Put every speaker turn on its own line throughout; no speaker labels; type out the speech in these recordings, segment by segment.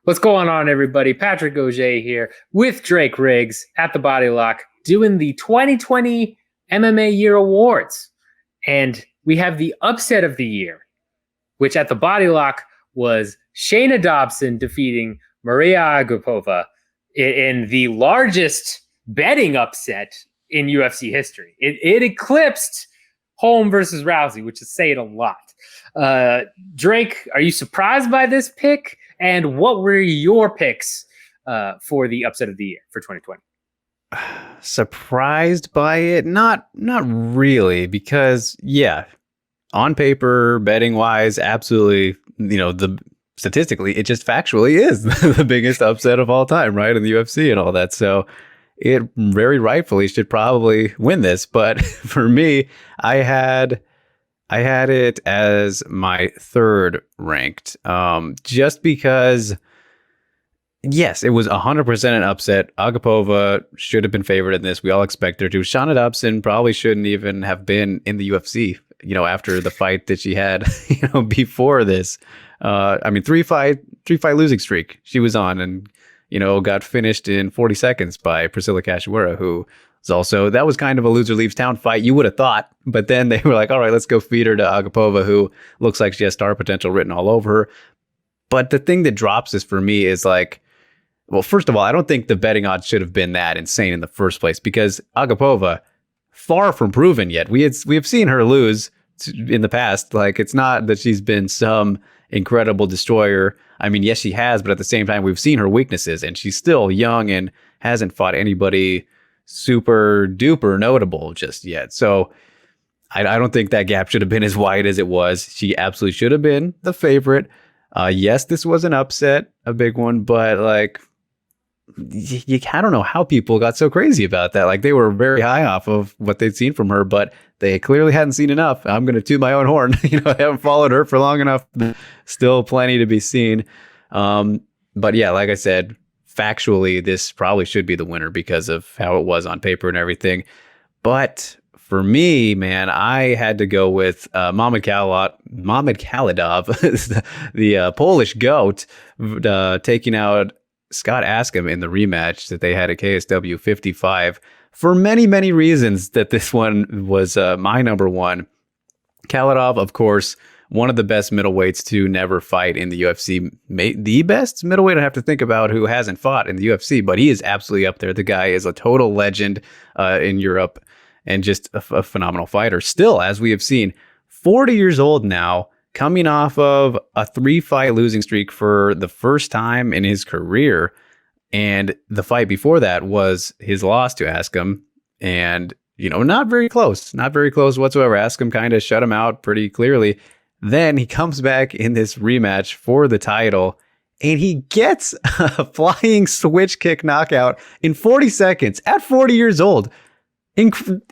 What's going on, everybody? Patrick Auger here with Drake Riggs at the Body Lock doing the 2020 MMA Year Awards. And we have the upset of the year, which at the Body Lock was Shana Dobson defeating Mariya Agapova in the largest betting upset in UFC history. It eclipsed Holm versus Rousey, which is saying a lot. Drake, are you surprised by this pick? And what were your picks for the upset of the year for 2020?
Surprised by it? Not really, because on paper, betting wise, absolutely, the statistically, it just factually is the biggest upset of all time, right? In the UFC and all that. So it very rightfully should probably win this. But for me, I had it as my third ranked, just because, yes, it was 100% an upset. Agapova should have been favored in this. We all expect her to. Shana Dobson probably shouldn't even have been in the UFC, after the fight that she had, before this. Three fight losing streak she was on, and, got finished in 40 seconds by Priscilla Cachoeira, who is also, that was kind of a loser leaves town fight, you would have thought. But then they were like, all right, let's go feed her to Agapova, who looks like she has star potential written all over her. But the thing that drops this for me is like, well, first of all, I don't think the betting odds should have been that insane in the first place, because Agapova, far from proven yet. We have seen her lose in the past. Like, it's not that she's been some incredible destroyer. I mean, yes, she has, but at the same time, we've seen her weaknesses, and she's still young and hasn't fought anybody super duper notable just yet. So I don't think that gap should have been as wide as it was. She absolutely should have been the favorite. Yes, this was an upset, a big one, but like, I don't know how people got so crazy about that. Like, they were very high off of what they'd seen from her, but they clearly hadn't seen enough. I'm going to toot my own horn. I haven't followed her for long enough. Still plenty to be seen. But yeah, like I said, factually, this probably should be the winner because of how it was on paper and everything. But for me, man, I had to go with Mamad Kaladov, the Polish goat, taking out Scott Askham in the rematch that they had at KSW 55 for many, many reasons. That this one was my number one. Kaladov, of course, one of the best middleweights to never fight in the UFC. The best middleweight I have to think about who hasn't fought in the UFC, but he is absolutely up there. The guy is a total legend in Europe and just a phenomenal fighter. Still, as we have seen, 40 years old now, coming off of a 3-fight losing streak for the first time in his career. And the fight before that was his loss to Askham. And, not very close whatsoever. Askham kind of shut him out pretty clearly. Then he comes back in this rematch for the title, and he gets a flying switch kick knockout in 40 seconds at 40 years old.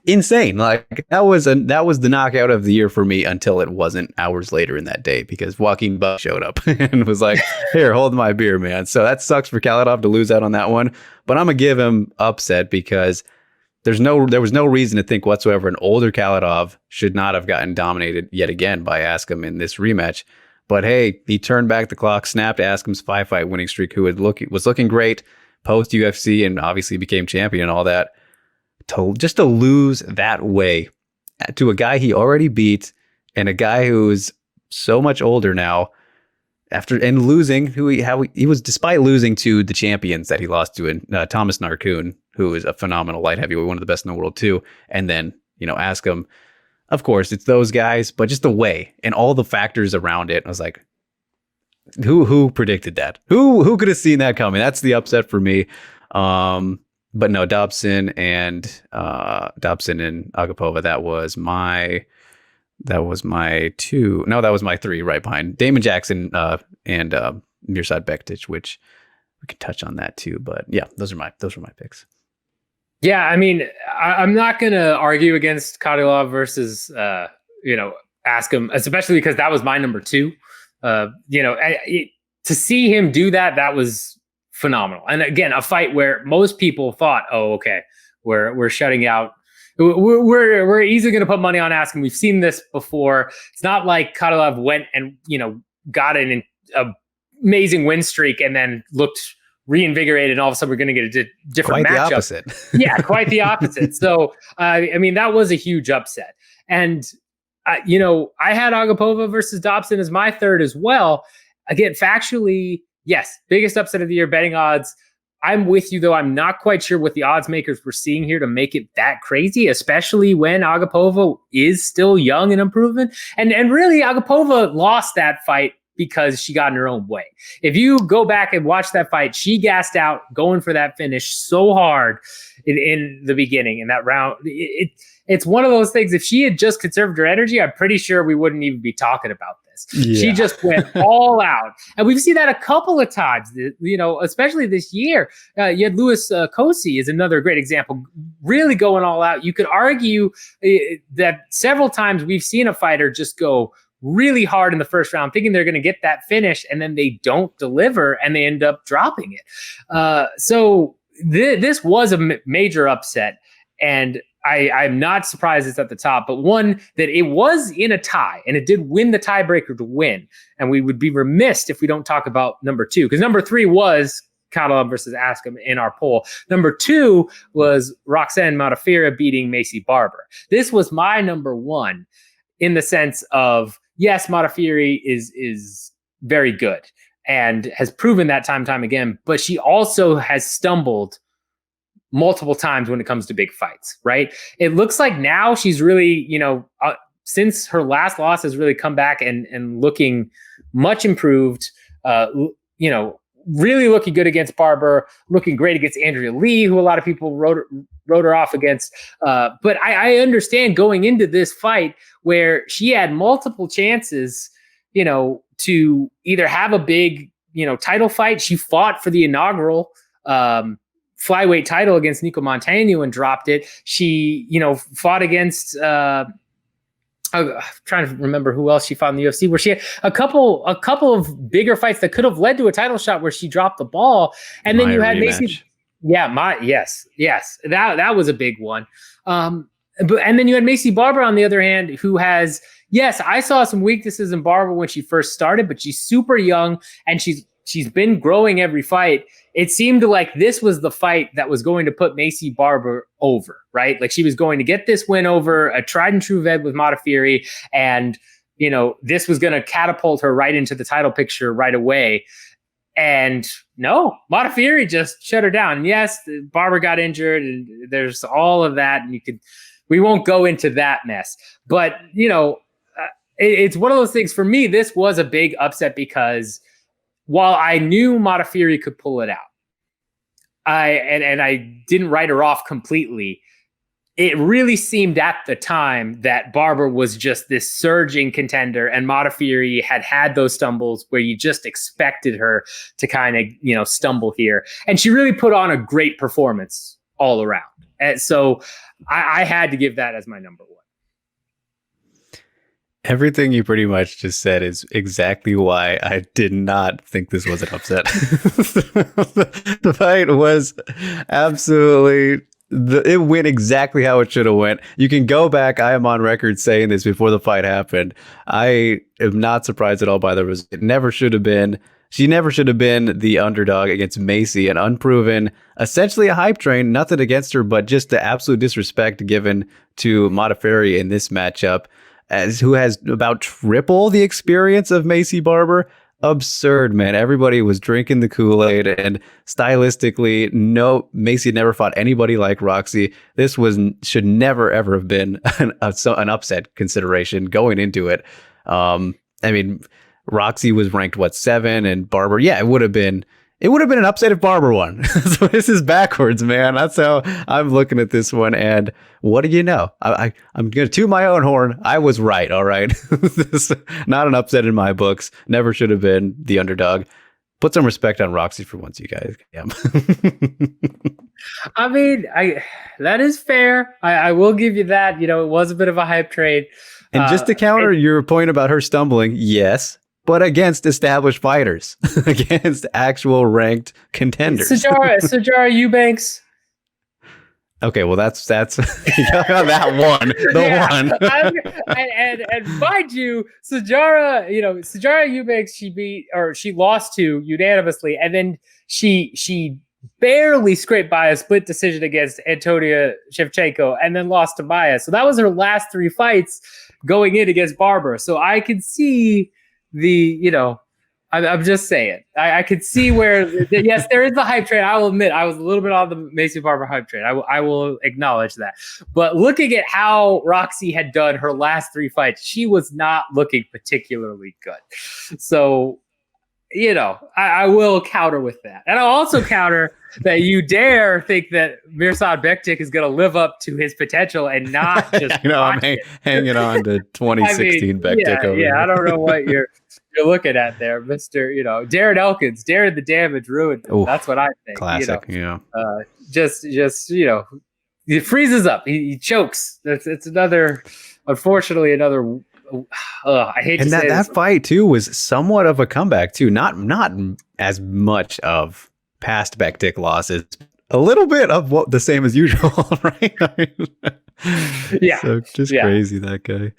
Insane. Like, that was the knockout of the year for me until it wasn't hours later in that day, because Joaquin Buck showed up and was like, here, hold my beer, man. So that sucks for Kaladov to lose out on that one, but I'm gonna give him upset because there was no reason to think whatsoever an older Kaladov should not have gotten dominated yet again by Askham in this rematch. But hey, he turned back the clock, snapped Askham's 5-fight winning streak, who was looking great post UFC and obviously became champion and all that. To lose that way to a guy he already beat, and a guy who's so much older now, losing he was, despite losing to the champions that he lost to, in Thomas Narkun, who is a phenomenal light heavyweight, one of the best in the world too, and then ask him. Of course, it's those guys, but just the way and all the factors around it, I was like, who predicted that? Who could have seen that coming? That's the upset for me. But no, Dobson and Agapova, that was my two. No, that was my three, right behind Damon Jackson and Mirsad Bektic, which we can touch on that too. But yeah, those were my picks.
Yeah, I mean, I'm not going to argue against Kadylov versus Askham, especially because that was my number two. To see him do that was phenomenal. And again, a fight where most people thought, oh, okay, we're shutting out. We're easily going to put money on Askham. We've seen this before. It's not like Kadylov went and got in a amazing win streak and then looked reinvigorated, and all of a sudden we're going to get a different
Quite
matchup.
the opposite.
Yeah, quite the opposite. So, I mean, that was a huge upset. And, you know, I had Agapova versus Dobson as my third as well. Again, factually, yes, biggest upset of the year, betting odds. I'm with you, though. I'm not quite sure what the odds makers were seeing here to make it that crazy, especially when Agapova is still young and improving. And really, Agapova lost that fight because she got in her own way. If you go back and watch that fight, she gassed out going for that finish so hard in the beginning in that round. It's one of those things. If she had just conserved her energy, I'm pretty sure we wouldn't even be talking about this. Yeah. She just went all out. And we've seen that a couple of times, you know, especially this year. You had Louis Cosi is another great example, really going all out. You could argue that several times we've seen a fighter just go really hard in the first round, thinking they're going to get that finish, and then they don't deliver and they end up dropping it. So this was a major upset, and I'm not surprised it's at the top, but one that it was in a tie, and it did win the tiebreaker to win. And we would be remiss if we don't talk about number two, because number three was Catalan versus Askham in our poll. Number two was Roxanne Modafferi beating Maycee Barber. This was my number one, in the sense of, yes, Modafferi is very good and has proven that time and time again, but she also has stumbled multiple times when it comes to big fights, right? It looks like now she's really, you know, since her last loss has really come back and looking much improved, you know, really looking good against Barber, looking great against Andrea Lee, who a lot of people wrote her off against. But I understand going into this fight where she had multiple chances, you know, to either have a big, you know, title fight. She fought for the inaugural flyweight title against Nico Montano and dropped it. She, you know, fought against I'm trying to remember who else she fought in the UFC, where she had a couple of bigger fights that could have led to a title shot where she dropped the ball. And then you had Maycee. Yeah, yes. That was a big one. And then you had Maycee Barber on the other hand, who has, yes, I saw some weaknesses in Barber when she first started, but she's super young and she's been growing every fight. It seemed like this was the fight that was going to put Maycee Barber over, right? Like she was going to get this win over a tried and true vet with Modafferi, and you know this was going to catapult her right into the title picture right away. And no, Modafferi just shut her down. And yes, Barber got injured, and there's all of that, and we won't go into that mess. But you know, it's one of those things. For me, this was a big upset because while I knew Modafferi could pull it out, I didn't write her off completely. It really seemed at the time that Barber was just this surging contender, and Modafferi had those stumbles where you just expected her to kind of, you know, stumble here. And she really put on a great performance all around. And so I had to give that as my number one.
Everything you pretty much just said is exactly why I did not think this was an upset. The fight was absolutely, it went exactly how it should have went. You can go back. I am on record saying this before the fight happened. I am not surprised at all by the result. It never should have been. She never should have been the underdog against Maycee, an unproven, essentially a hype train. Nothing against her, but just the absolute disrespect given to Modafferi in this matchup, who has about triple the experience of Maycee Barber. Absurd, man. Everybody was drinking the Kool-Aid, and stylistically, no, Maycee never fought anybody like Roxy. This should never, ever have been an upset consideration going into it. I mean, Roxy was ranked, 7, and Barber, yeah, it would have been an upset if Barber won. So this is backwards, man. That's how I'm looking at this one. And what do you know? I'm going to toot my own horn. I was right. All right. This is not an upset in my books. Never should have been the underdog. Put some respect on Roxy for once, you guys. Yeah.
I mean, that is fair. I will give you that. You know, it was a bit of a hype trade.
And just to counter your point about her stumbling, yes, but against established fighters, against actual ranked contenders.
Sajara Eubanks.
Okay, well that's that one, the one.
And mind you, Sajara Eubanks, she lost to unanimously, and then she barely scraped by a split decision against Antonia Shevchenko, and then lost to Maya. So that was her last 3 fights going in against Barber. So I could see I'm just saying. I could see where, yes, there is the hype train. I will admit, I was a little bit on the Maycee Barber hype train. I will acknowledge that. But looking at how Roxy had done her last 3 fights, she was not looking particularly good. So, I will counter with that. And I'll also counter that you dare think that Mirsad Bektic is going to live up to his potential and not just
I'm hanging on to 2016 Bektic over
I don't know what you're looking at there, Mr. Darren Elkins, Darren the Damage ruined him. That's what I think.
Classic,
just he freezes up. He chokes. It's another, unfortunately, another. I hate to say
that fight too was somewhat of a comeback too. Not as much of past Bektic losses, a little bit of what the same as usual, right?
Yeah.
So just crazy, that guy.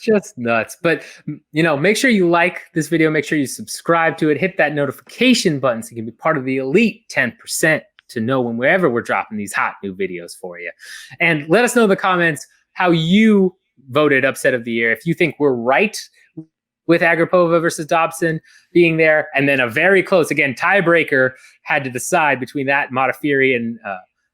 Just nuts. But make sure you like this video. Make sure you subscribe to it. Hit that notification button so you can be part of the elite 10% to know whenever we're dropping these hot new videos for you. And let us know in the comments how you voted upset of the year. If you think we're right with Agapova versus Dobson being there, and then a very close, again, tiebreaker had to decide between that Modafferi and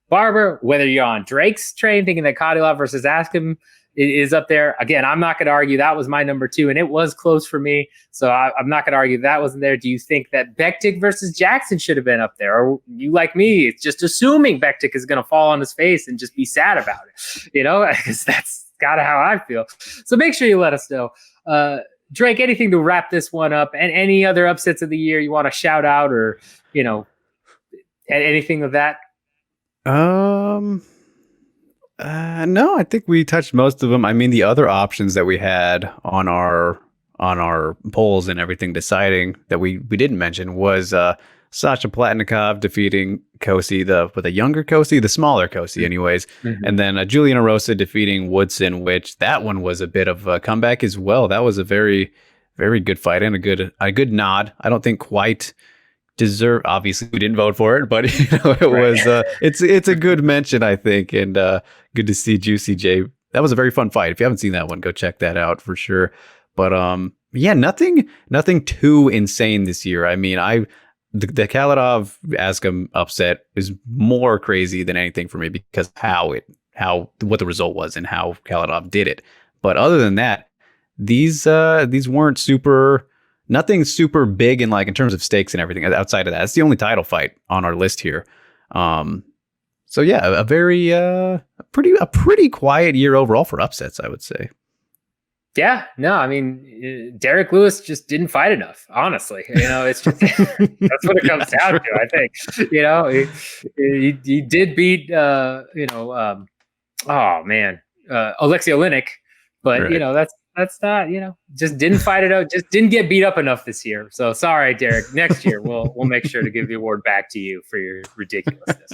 Barber, whether you're on Drake's train thinking that Kadylov versus Askham is up there. Again, I'm not going to argue that was my number 2, and it was close for me. So I'm not going to argue that wasn't there. Do you think that Bektic versus Jackson should have been up there? Or you, like me, it's just assuming Bektic is going to fall on his face and just be sad about it? Because that's kind of how I feel. So make sure you let us know. Drake, anything to wrap this one up, and any other upsets of the year you want to shout out, or anything of that?
No, I think we touched most of them. I mean, the other options that we had on our polls and everything deciding that we didn't mention was Sasha Platnikov defeating Kosi, the younger Kosi, the smaller Kosi anyways. Mm-hmm. And then Juliana Rosa defeating Woodson, which that one was a bit of a comeback as well. That was a very, very good fight and a good nod. I don't think quite deserved. Obviously we didn't vote for it, but it was, it's a good mention, I think. And good to see Juicy J. That was a very fun fight. If you haven't seen that one, go check that out for sure. But nothing too insane this year. I mean, the Kadylov Askham upset is more crazy than anything for me because what the result was and how Kadylov did it. But other than that, these weren't nothing super big in terms of stakes and everything outside of that. It's the only title fight on our list here. So yeah, a pretty quiet year overall for upsets, I would say.
Yeah, no, I mean, Derek Lewis just didn't fight enough, honestly. It's just, that's what it comes down to, I think. He did beat, Alexei Oleinik, but, right. That's not, just didn't fight it out, just didn't get beat up enough this year. So sorry, Derek. Next year, we'll make sure to give the award back to you for your ridiculousness.